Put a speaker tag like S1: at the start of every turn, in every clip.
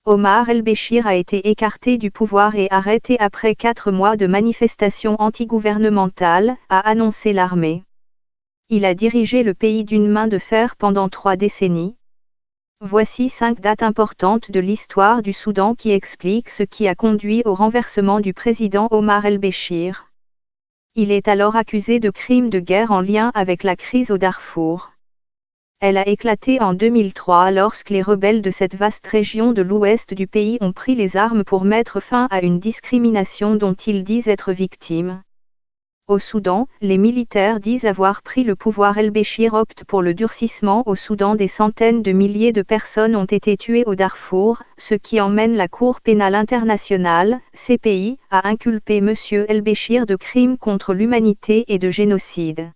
S1: Omar el-Béchir a été écarté du pouvoir et arrêté après 4 mois de manifestations antigouvernementales, a annoncé l'armée. Il a dirigé le pays d'une main de fer pendant 3 décennies. Voici 5 dates importantes de l'histoire du Soudan qui expliquent ce qui a conduit au renversement du président Omar el-Béchir. Il est alors accusé de crimes de guerre en lien avec la crise au Darfour. Elle a éclaté en 2003 lorsque les rebelles de cette vaste région de l'ouest du pays ont pris les armes pour mettre fin à une discrimination dont ils disent être victimes. Au Soudan, les militaires disent avoir pris le pouvoir. El-Béchir opte pour le durcissement. Au Soudan, des centaines de milliers de personnes ont été tuées au Darfour, ce qui emmène la Cour pénale internationale, CPI, à inculper M. El-Béchir de crimes contre l'humanité et de génocide.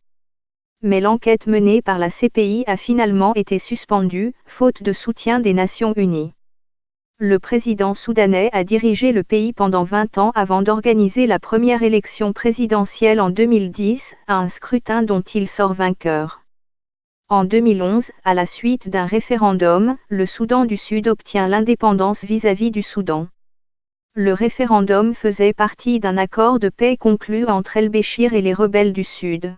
S1: Mais l'enquête menée par la CPI a finalement été suspendue, faute de soutien des Nations Unies. Le président soudanais a dirigé le pays pendant 20 ans avant d'organiser la première élection présidentielle en 2010, à un scrutin dont il sort vainqueur. En 2011, à la suite d'un référendum, le Soudan du Sud obtient l'indépendance vis-à-vis du Soudan. Le référendum faisait partie d'un accord de paix conclu entre el-Béchir et les rebelles du Sud.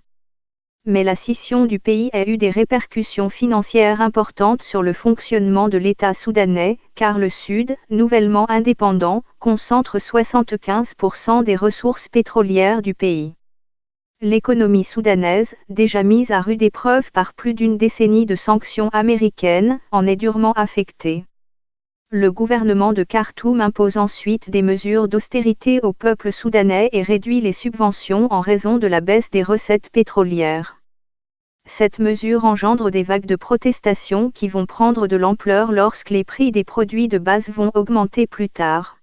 S1: Mais la scission du pays a eu des répercussions financières importantes sur le fonctionnement de l'État soudanais, car le Sud, nouvellement indépendant, concentre 75% des ressources pétrolières du pays. L'économie soudanaise, déjà mise à rude épreuve par plus d'une décennie de sanctions américaines, en est durement affectée. Le gouvernement de Khartoum impose ensuite des mesures d'austérité au peuple soudanais et réduit les subventions en raison de la baisse des recettes pétrolières. Cette mesure engendre des vagues de protestations qui vont prendre de l'ampleur lorsque les prix des produits de base vont augmenter plus tard.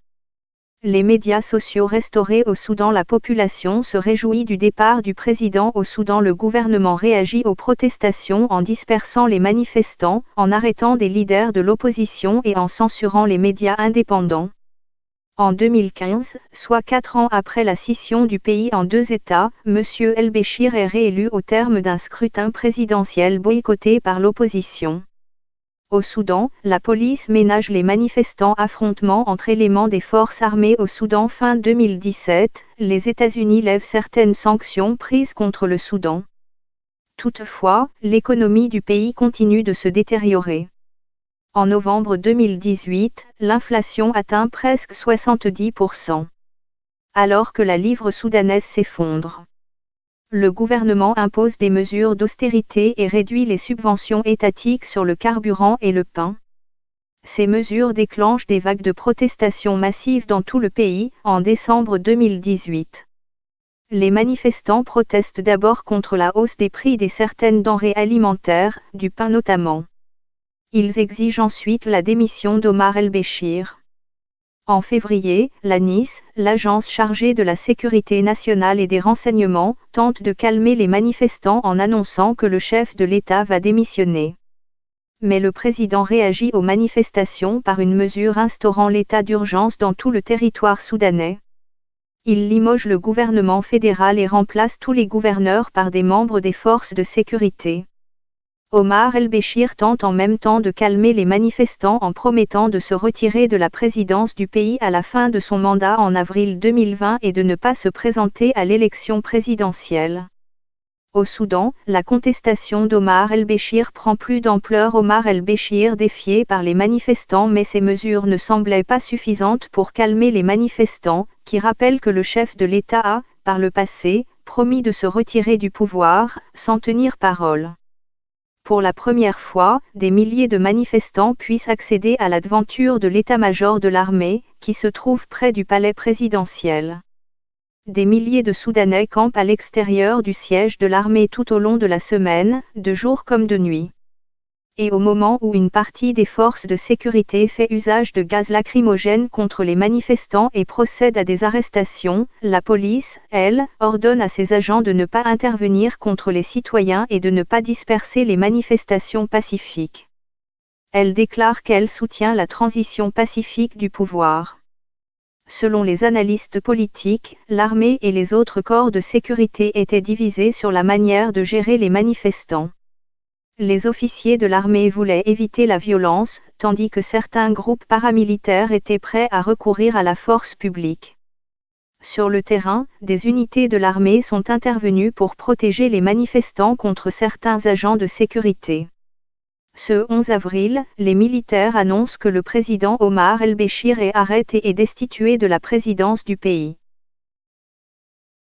S1: Les médias sociaux restaurés au Soudan. La population se réjouit du départ du président au Soudan. Le gouvernement réagit aux protestations en dispersant les manifestants, en arrêtant des leaders de l'opposition et en censurant les médias indépendants. En 2015, soit 4 ans après la scission du pays en 2 États, M. El-Béchir est réélu au terme d'un scrutin présidentiel boycotté par l'opposition. Au Soudan, la police ménage les manifestants. Affrontements entre éléments des forces armées au Soudan. Fin 2017, les États-Unis lèvent certaines sanctions prises contre le Soudan. Toutefois, l'économie du pays continue de se détériorer. En novembre 2018, l'inflation atteint presque 70%. Alors que la livre soudanaise s'effondre. Le gouvernement impose des mesures d'austérité et réduit les subventions étatiques sur le carburant et le pain. Ces mesures déclenchent des vagues de protestations massives dans tout le pays, en décembre 2018. Les manifestants protestent d'abord contre la hausse des prix de certaines denrées alimentaires, du pain notamment. Ils exigent ensuite la démission d'Omar el-Béchir. En février, l'ANIS, l'agence chargée de la sécurité nationale et des renseignements, tente de calmer les manifestants en annonçant que le chef de l'État va démissionner. Mais le président réagit aux manifestations par une mesure instaurant l'état d'urgence dans tout le territoire soudanais. Il limoge le gouvernement fédéral et remplace tous les gouverneurs par des membres des forces de sécurité. Omar el-Béchir tente en même temps de calmer les manifestants en promettant de se retirer de la présidence du pays à la fin de son mandat en avril 2020 et de ne pas se présenter à l'élection présidentielle. Au Soudan, la contestation d'Omar el-Béchir prend plus d'ampleur. Omar el-Béchir défié par les manifestants, mais ces mesures ne semblaient pas suffisantes pour calmer les manifestants, qui rappellent que le chef de l'État a, par le passé, promis de se retirer du pouvoir, sans tenir parole. Pour la première fois, des milliers de manifestants puissent accéder à la devanture de l'état-major de l'armée, qui se trouve près du palais présidentiel. Des milliers de Soudanais campent à l'extérieur du siège de l'armée tout au long de la semaine, de jour comme de nuit. Et au moment où une partie des forces de sécurité fait usage de gaz lacrymogène contre les manifestants et procède à des arrestations, la police, elle, ordonne à ses agents de ne pas intervenir contre les citoyens et de ne pas disperser les manifestations pacifiques. Elle déclare qu'elle soutient la transition pacifique du pouvoir. Selon les analystes politiques, l'armée et les autres corps de sécurité étaient divisés sur la manière de gérer les manifestants. Les officiers de l'armée voulaient éviter la violence, tandis que certains groupes paramilitaires étaient prêts à recourir à la force publique. Sur le terrain, des unités de l'armée sont intervenues pour protéger les manifestants contre certains agents de sécurité. Ce 11 avril, les militaires annoncent que le président Omar el-Béchir est arrêté et destitué de la présidence du pays.